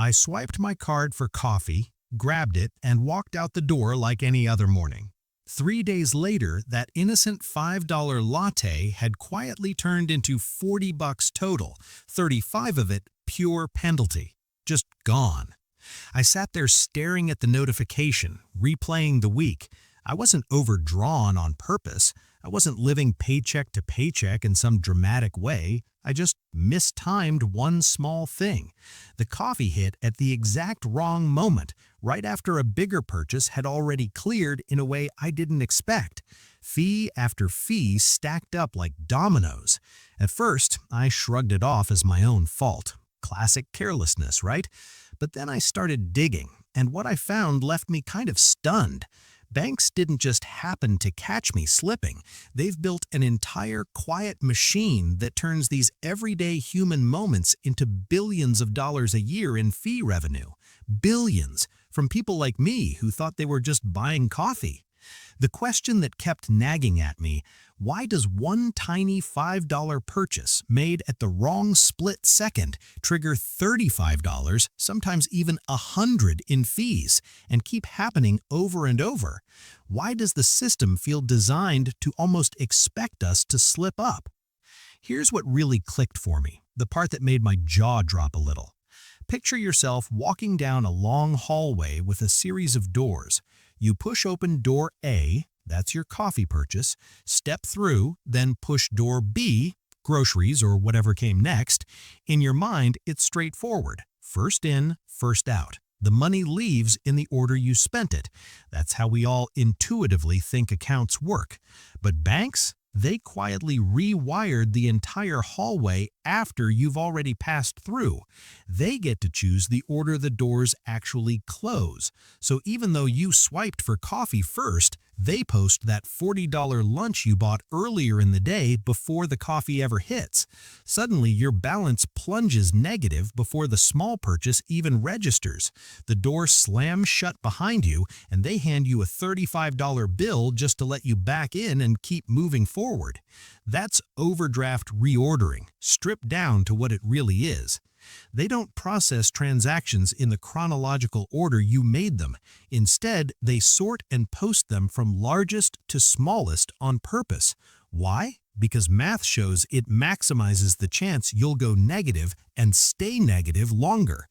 I swiped my card for coffee, grabbed it, and walked out the door like any other morning. 3 days later, that innocent $5 latte had quietly turned into $40 total, 35 of it pure penalty. Just gone. I sat there staring at the notification, replaying the week. I wasn't overdrawn on purpose. I wasn't living paycheck to paycheck in some dramatic way. I just mistimed one small thing. The coffee hit at the exact wrong moment, right after a bigger purchase had already cleared in a way I didn't expect. Fee after fee stacked up like dominoes. At first, I shrugged it off as my own fault. Classic carelessness, right? But then I started digging, and what I found left me kind of stunned. Banks didn't just happen to catch me slipping. They've built an entire quiet machine that turns these everyday human moments into billions of dollars a year in fee revenue. Billions, from people like me who thought they were just buying coffee. The question that kept nagging at me: why does one tiny $5 purchase made at the wrong split second trigger $35, sometimes even $100 in fees, and keep happening over and over? Why does the system feel designed to almost expect us to slip up? Here's what really clicked for me, the part that made my jaw drop a little. Picture yourself walking down a long hallway with a series of doors. You push open door A, that's your coffee purchase, step through, then push door B, groceries or whatever came next. In your mind, it's straightforward. First in, first out. The money leaves in the order you spent it. That's how we all intuitively think accounts work. But banks? They quietly rewired the entire hallway after you've already passed through. They get to choose the order the doors actually close. So even though you swiped for coffee first, they post that $40 lunch you bought earlier in the day before the coffee ever hits. Suddenly, your balance plunges negative before the small purchase even registers. The door slams shut behind you, and they hand you a $35 bill just to let you back in and keep moving forward. That's overdraft reordering, stripped down to what it really is. They don't process transactions in the chronological order you made them. Instead, they sort and post them from largest to smallest on purpose. Why? Because math shows it maximizes the chance you'll go negative and stay negative longer.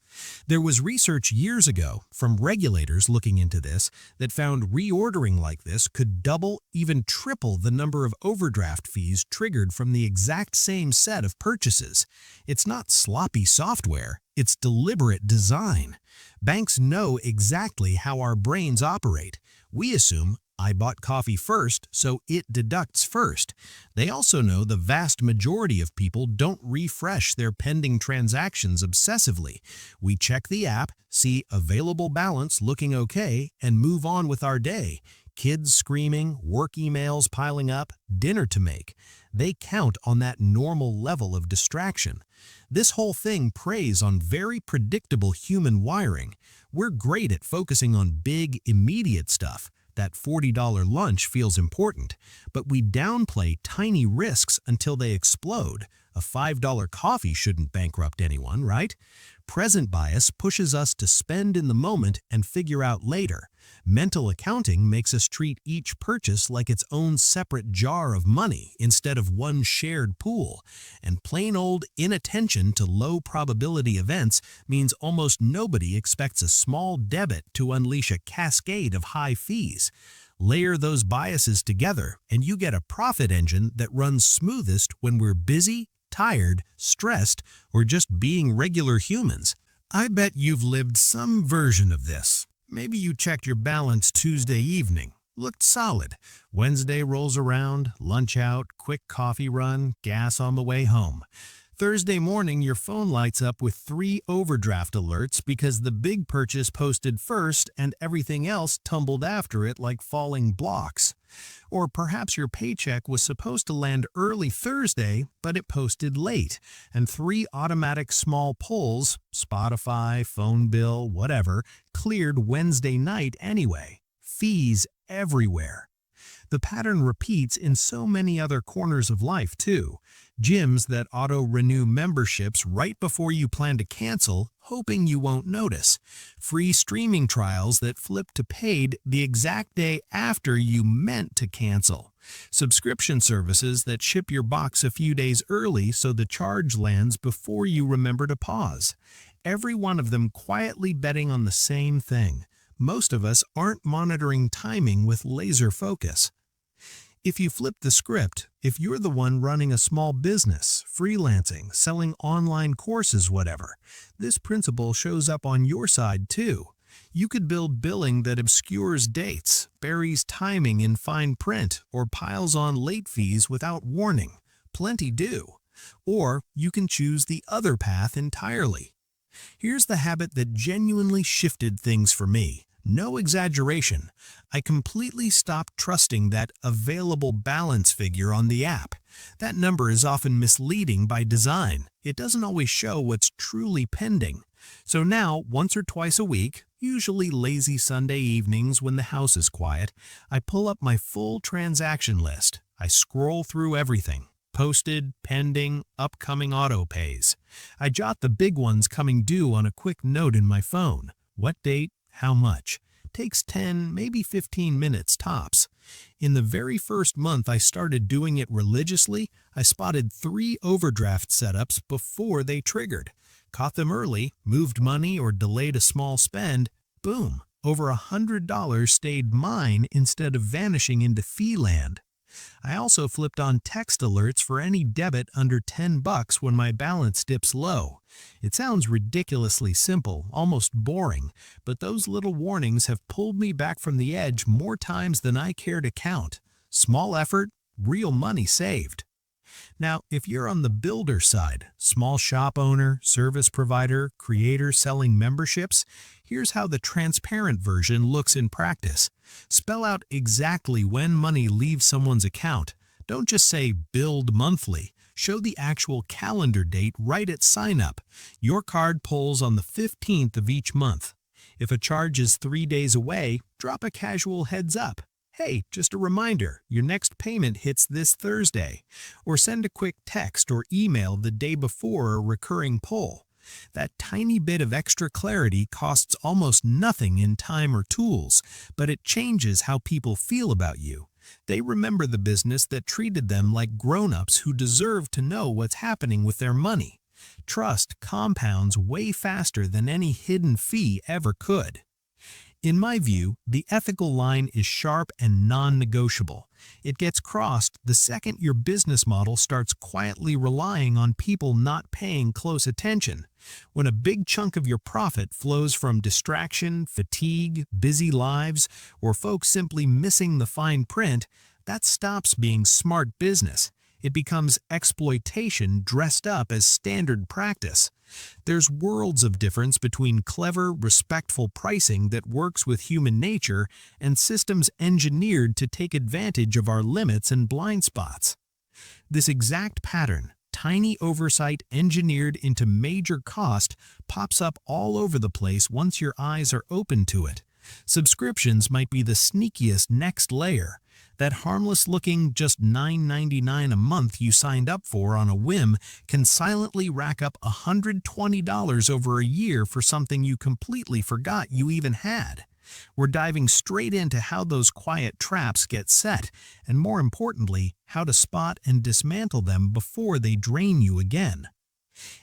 There was research years ago from regulators looking into this that found reordering like this could double, even triple the number of overdraft fees triggered from the exact same set of purchases. It's not sloppy software, it's deliberate design. Banks know exactly how our brains operate. We assume I bought coffee first, so it deducts first. They also know the vast majority of people don't refresh their pending transactions obsessively. We check the app, see available balance looking okay, and move on with our day. Kids screaming, work emails piling up, dinner to make. They count on that normal level of distraction. This whole thing preys on very predictable human wiring. We're great at focusing on big, immediate stuff. That $40 lunch feels important, but we downplay tiny risks until they explode. A $5 coffee shouldn't bankrupt anyone, right? Present bias pushes us to spend in the moment and figure out later. Mental accounting makes us treat each purchase like its own separate jar of money instead of one shared pool. And plain old inattention to low probability events means almost nobody expects a small debit to unleash a cascade of high fees. Layer those biases together and you get a profit engine that runs smoothest when we're busy, tired, stressed, or just being regular humans. I bet you've lived some version of this. Maybe you checked your balance Tuesday evening. Looked solid. Wednesday rolls around, lunch out, quick coffee run, gas on the way home. Thursday morning, your phone lights up with 3 overdraft alerts because the big purchase posted first and everything else tumbled after it like falling blocks. Or perhaps your paycheck was supposed to land early Thursday, but it posted late, and 3 automatic small pulls, Spotify, phone bill, whatever, cleared Wednesday night anyway. Fees everywhere. The pattern repeats in so many other corners of life, too. Gyms that auto-renew memberships right before you plan to cancel, hoping you won't notice. Free streaming trials that flip to paid the exact day after you meant to cancel. Subscription services that ship your box a few days early so the charge lands before you remember to pause. Every one of them quietly betting on the same thing. Most of us aren't monitoring timing with laser focus. If you flip the script, if you're the one running a small business, freelancing, selling online courses, whatever, this principle shows up on your side too. You could build billing that obscures dates, buries timing in fine print, or piles on late fees without warning. Plenty do. Or you can choose the other path entirely. Here's the habit that genuinely shifted things for me. No exaggeration. I completely stopped trusting that available balance figure on the app. That number is often misleading by design. It doesn't always show what's truly pending. So now, once or twice a week, usually lazy Sunday evenings when the house is quiet, I pull up my full transaction list. I scroll through everything. Posted, pending, upcoming auto pays. I jot the big ones coming due on a quick note in my phone. What date? How much? Takes 10, maybe 15 minutes tops. In the very first month I started doing it religiously, I spotted 3 overdraft setups before they triggered. Caught them early, moved money or delayed a small spend, boom, over $100 stayed mine instead of vanishing into fee land. I also flipped on text alerts for any debit under $10 when my balance dips low. It sounds ridiculously simple, almost boring, but those little warnings have pulled me back from the edge more times than I care to count. Small effort, real money saved. Now, if you're on the builder side, small shop owner, service provider, creator selling memberships, here's how the transparent version looks in practice. Spell out exactly when money leaves someone's account. Don't just say billed monthly. Show the actual calendar date right at sign up. Your card pulls on the 15th of each month. If a charge is 3 days away, drop a casual heads up. Hey, just a reminder, your next payment hits this Thursday. Or send a quick text or email the day before a recurring pull. That tiny bit of extra clarity costs almost nothing in time or tools, but it changes how people feel about you. They remember the business that treated them like grown-ups who deserve to know what's happening with their money. Trust compounds way faster than any hidden fee ever could. In my view, the ethical line is sharp and non-negotiable. It gets crossed the second your business model starts quietly relying on people not paying close attention. When a big chunk of your profit flows from distraction, fatigue, busy lives, or folks simply missing the fine print, that stops being smart business. It becomes exploitation dressed up as standard practice. There's worlds of difference between clever, respectful pricing that works with human nature and systems engineered to take advantage of our limits and blind spots. This exact pattern, tiny oversight engineered into major cost, pops up all over the place once your eyes are open to it. Subscriptions might be the sneakiest next layer. That harmless-looking just $9.99 a month you signed up for on a whim can silently rack up $120 over a year for something you completely forgot you even had. We're diving straight into how those quiet traps get set, and more importantly, how to spot and dismantle them before they drain you again.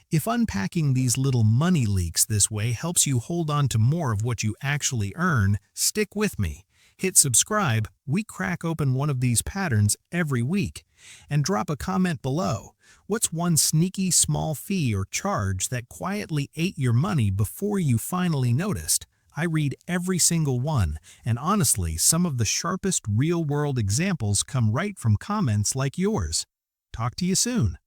If unpacking these little money leaks this way helps you hold on to more of what you actually earn, stick with me. Hit subscribe, we crack open one of these patterns every week. And drop a comment below. What's one sneaky small fee or charge that quietly ate your money before you finally noticed? I read every single one, and honestly, some of the sharpest real-world examples come right from comments like yours. Talk to you soon.